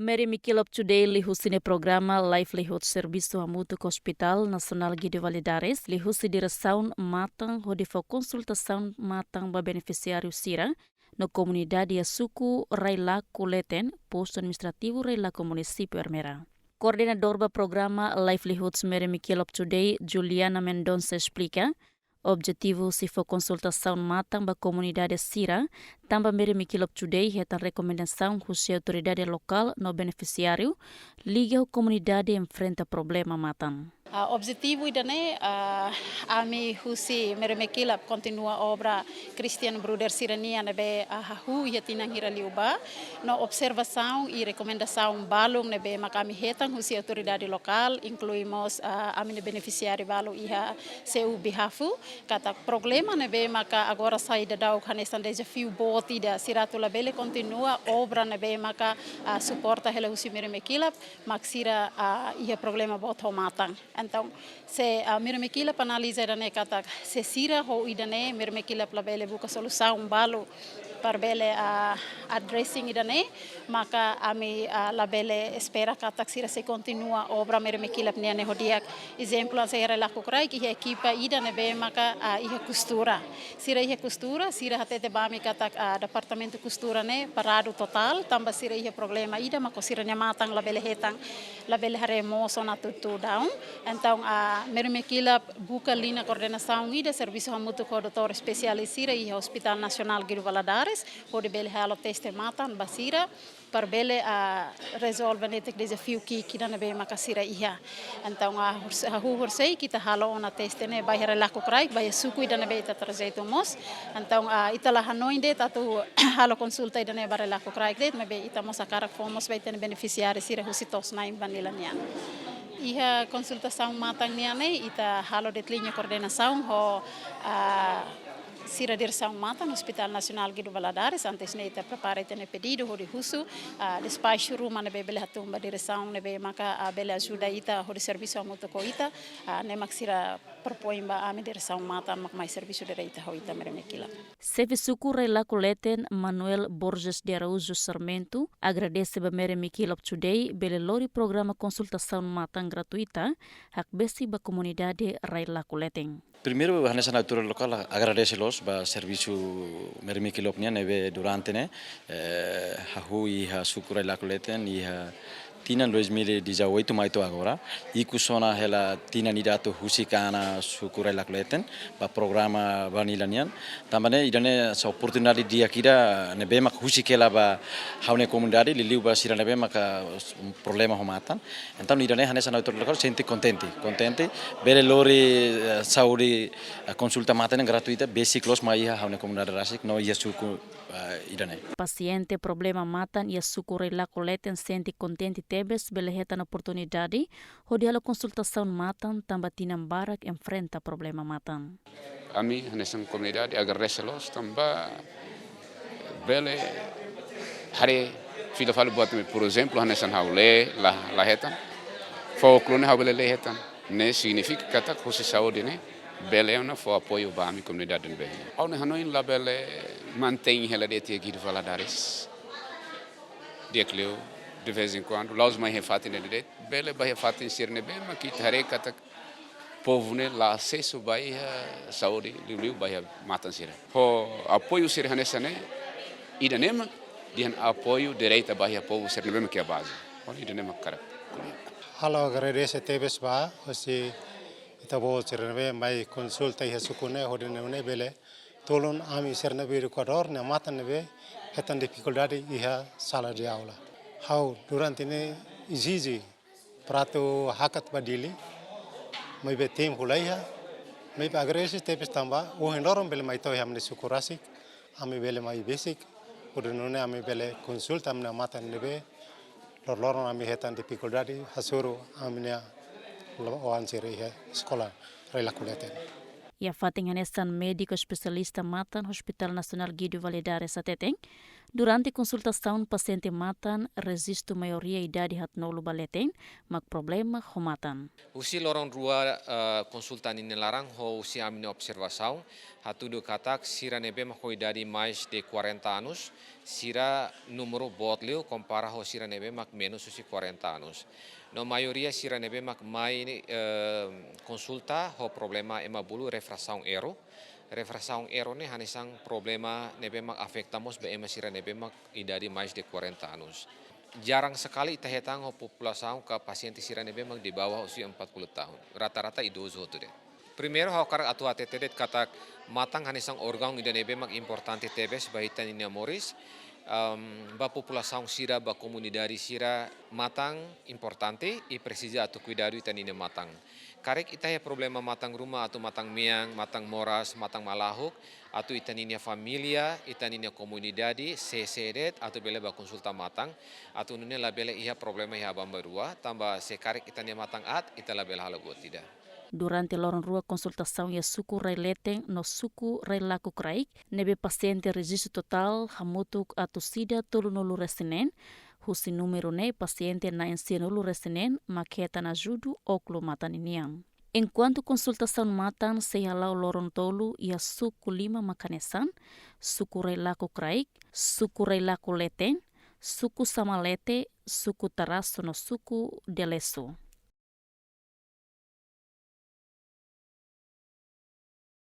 Mary Mikilop today lihusine programa Livelihood Serviço Mútuo Hospital Nacional Guido Validares lihusi direção matang hodifo consultação matang ba beneficiário Sira no comunidade a suku Raila Kuleten, posto administrativo Raila município Ermera. Coordenador do programa Livelihoods Mary Mikilop today, Juliana Mendonça explica. Objetivo se for consultação matang ba comunidade Sira, tamba Mary Mikilop today reta recomendação que a autoridade local no beneficiário liga a comunidade enfrenta problema matang. Objetivo idane ami husi Mary Mikilop continua obra Christian Bruder Sirania nebe hu yatinang hiraliuba no observação e recomendação balong nebe makami hetang husi autoridade local incluímos ami beneficiário balo iha seu behalfu kata problema nebe maka agora saída da Afeganistão desafio botida Siratu labele continua obra nebe maka suporta hela husi Mary Mikilop maksira iha problema boto matang. Então, se Mary Mikilop analisa idane kata se Sira ho idane Mary Mikilop labele buka solução balo para bele addressing idane maka ami labele espera kata Sira se continua obra Mary Mikilop niane hodiak exemplo se era laku krai ki equipa idane be maka iha costura Sira hatete bami kata departamento costura ne parado total tamba Sira iha problema ida mako Sira nyamatang labele haremoso na tutu down. Então, Mary Mikilop buka linha coordenação ida serviço mútuo com doutor especialista e Hospital Nacional Guido Valadares, onde bele halo teste matan basira para bele resolve nete desafio que dana be makasira iha. Então, horsei kita halo ona teste ne vai relaku krai vai suku dana be ta trajeto mos. Então, itala hanoinde tatu halo consulta dana bare relaku krai det me be ita mosa karak fomos vai ten beneficiário sira husitos na imbanilanian. Iha consultação matang niane ita halo det linha coordenação ho Sira direção matang Hospital Nacional Guido Valadares antes ne ita prepara ita ne pedido ho de husu despacho ruma ne bele hatumba direção ne be maka bele ajuda ita ho de serviço mútuo ko ita ne maksira propõe ba a direção matang mak mai serviço de ita ho ita Mary Mikilop. Serviço Raila Kuleten Manuel Borges de Araújo Sarmento agradece ba Mary Mikilop today bele lori programa consultação matang gratuita hak besi ba comunidade Raila Kuleten. Primeiro, a nessa altura local agradece-los para serviço Mary Mikilop neve durante né hahu e a sucura lá coleten e a tina 2018 mais agora e kusona hela tina nidato husikana sucura lá coleten para programa vanilanian também idane essa oportunidade dia kira nebe mak husikela ba haune comunidade liliu ba sira nebe mak problema homatan então idane nessa altura local sente contente bele lori sauri consulta matan gratuita basic los mai haune comunidade rasik no ia suku idane paciente problema matan ia sucura lá coleten sente contente tebes beleheta na oportunidade hodiala consultação matan tambatinam barak enfrenta problema matan. Ami nessa comunidade agradece-los tamba bele hari filo falo buat por exemplo nessa haule la hetan folclore haule le hetan ne significa kata kusi saúde ne bele ona fo apoio ba mi comunidade be au ne hanoin la bele mantém ela de ter Guido Valadares dia cleo de vez em quando lá os mais refatem de bele ba refatem ser ne be ma kit hare kata povo ne lá acesso ba saúde liu ba matan ser ho apoio ser nessa ne ida nema dian apoio direita ba povo ser ne be que a base ida nema cara halo agradece tebes ba assim itabo serve mai consulta e sukune hodene bele tolon ami sernabe recordor na matan nebe hetan dificuldade iha sala de aula how durante ne exige prato hakat badili mai be tem hulaiha mai agradece tebes tamba o hendorom bele mai to hamne sukurasik ami bele mai basic hodene ami bele consulta amna matan nebe lor ami hetan dificuldade hasuru amnia lawan siri sekolah Raila Kuleten. Ia fatingan esan médico especialista matan Hospital Nacional Guido Valadares ateteng Durante konsultasaun paciente matan, resisto maioria idade hatnolu baleten, mak problema homatan. Usi lorong rua konsultan ini larang ho usi amine observação, hatudo katak sira nebe mak ho idade mais de 40 anos, sira número botleu compara ho sira nebe mak menos usi 40 anos. No maioria sira nebe mak mai konsulta ho problema ema bulu refração ero. Refração ero ne hanisang problema nebe mak afektamos be ema sira nebe mak idade mais de 40 anos. Jarang sekali kita hetang ho população ka paciente sira nebe mak di bawah usia 40 tahun. Rata-rata idoso tu de. Primeiro ho karak atu atetedet katak matang hanisang orgão ida nebe mak importante tebes bahitan ini amoris. Ba população sira ba comunidade sira matang importante e precisa atu cuidado itanine matang. Karek ita ya problema matang rumah atau matang miang, matang moras, matang malahuk, atau itanine familia, itanine comunidade, sesedet atau bele ba konsulta matang, atau nune la bele iha problema iha bambarua, tambah sekarek itane matang ita la bele hala buat tidak. Durante lorong rua konsultasaun ya suku rai leteng no suku rai laku kraik, nebe paciente registro total hamutuk atau sida tolunolu resinen, husi número ne paciente na ensinulu resinen maketa na judu oklo matan iniang. Enquanto konsultasaun matan se halau lorong tolu ya suku 5 makanesan, suku rai laku kraik, suku rai laku leteng, suku samalete, suku taraso no suku deleso.